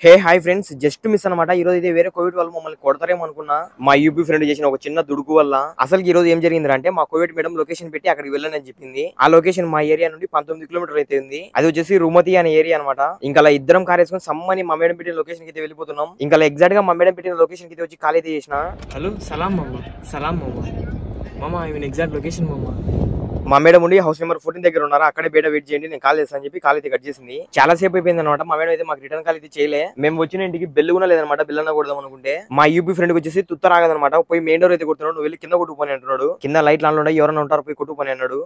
Hey hi friends, just miss అనమాట. ఈ రోజు అయితే వేరే కోవిడ్ వాళ్ళు మమ్మల్ని కొడతారేమో అనుకున్నా. మా యూపీ ఫ్రెండ్ చేసిన ఒక చిన్న దుడుకు వల్ల అసలు ఈ రోజు ఏం జరిగింది అంటే, మా కోవిడ్ మేడం లొకేషన్ పెట్టి అక్కడికి వెళ్ళని చెప్పింది. ఆ లొకేషన్ మా ఏరియా నుండి 19 కిలోమీటర్ అయితే ఉంది. అది వచ్చేసి రుమతి అనే ఏరియా అనమాట. ఇంకా అలా ఇద్దరం కార్ వేసుకుని సమ్మని మా మేడం పెట్టిన లొకేషన్ కి అయితే వెళ్ళిపోతున్నాం. ఇంకా అలా ఎగ్జాక్ట్ గా మా మేడం పెట్టిన లొకేషన్ కి వచ్చి కాల్ అయితే చేసిన. హలో సలాం మామ, సలాం మామ. మామ ఐ మీన్ ఎగ్జాక్ట్ లొకేషన్ మామ. మా మేడం ఉండి హౌస్ నెంబర్ 14 దగ్గర ఉన్నారా, అక్కడే బయట వెయిట్ చేయండి, నేను కాల్ చేస్తాను అని చెప్పి కాల్ అయితే కట్ చేసింది. చాలా సేపు అయిపోయింది అనమాట. మా మేడం అయితే మాకు రిటర్న్ కాల్ అయితే చేయలే. మేము వచ్చిన ఇంటికి బెల్ కూడా లేదనమాట. బెల్ అన్న కొడదాం అనుకుంటే మా యూపీ ఫ్రెండ్ వచ్చేసి తుత్త రాగదనమాట. పోయి మెయిన్ డోర్ అయితే కొడుతున్నాడు. నువ్వు వెళ్ళి కింద కొట్టుకుని అంటున్నాడు. కింద లైట్ లాంటి ఉన్నాయి, ఎవరైనా ఉంటారు పోయి కొట్టుకుని అన్నాడు.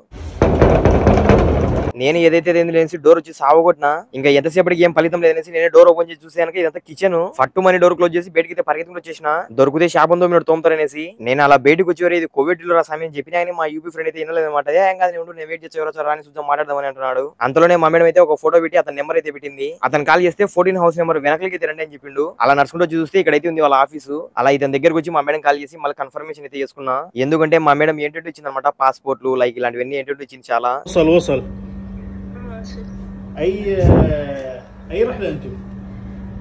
నేను ఏదైతే లేని డోర్ వచ్చి సావగొట్టినా. ఇంకా ఎంతసేపటికి ఏం ఫలితం లేదనేసి నేను డోర్ ఓపెన్ చేసి చూసాను. ఇదంతా కిచెన్. ఫట్టు మనీ డోర్ క్లోజ్ చేసి బయటకి పరిగెత్తుకు వచ్చేసిన. దొరికితే శాపం తోమినట్టు తోముతారనేసి నేను అలా బయటకు వచ్చి ఇది కోవిడ్ లో రాసామని చెప్పిన. ఆయన మా యూపీ ఫ్రెండ్ అయితే వినలేదన్నమాట. ఏం కాదు నేను వెయిట్ చేసి ఎవరో రాని చూద్దాం మాట్లాడదామని అంటున్నాడు. అంతలోనే మా మేడం అయితే ఒక ఫోటో పెట్టి అతని నెంబర్ అయితే పెట్టింది. అతను కాల్ చేస్తే 14 హౌస్ నెంబర్ వెనకలికి అయితే రండి అని చెప్పిండు. అలా నడుచుకుంటూ చూస్తే ఇక్కడైతే ఉంది వాళ్ళ ఆఫీసు. అలా ఇతని దగ్గరకు వచ్చి మా మేడం కాల్ చేసి మళ్ళీ కన్ఫర్మేషన్ అయితే చేసుకున్నా. ఎందుకంటే మా మేడం ఏంటంటే ఇచ్చింది అనమాట, పాస్పోర్ట్లు లైక్ ఇలాంటివన్నీ ఏంటంటే ఇచ్చింది చాలా.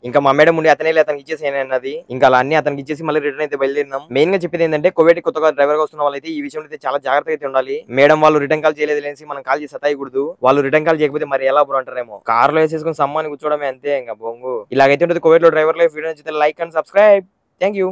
ఇంకా మా మేడం ఉండి అతనే అతనికి ఇచ్చేసి అన్నది. ఇంకా అలా అన్ని అతనికి ఇచ్చేసి మళ్ళీ రిటర్న్ అయితే బయలుదేరినాం. మెయిన్ గా చెప్పేది ఏంటంటే, కోవిడ్ కొత్తగా డ్రైవర్ గా వస్తున్న వాళ్ళైతే ఈ విషయంలో అయితే చాలా జాగ్రత్తగా అయితే ఉండాలి. మేడం వాళ్ళు రిటర్న్ కాల్ చేయలేదు లేసి మనం కాల్ చేసి సతాయకూడదు. వాళ్ళు రిటర్న్ కాల్ చేయకపోతే మరి ఎలా బ్రో అంటారేమో. కార్ లో వేసేసుకుని సమ్మాని కూర్చోవడమే అంతే. ఇంకా బొంగు ఇలాగైతే ఉంటుంది కోవిడ్ లో డ్రైవర్ లైఫ్. వీడియో నచ్చితే like and subscribe. Thank you.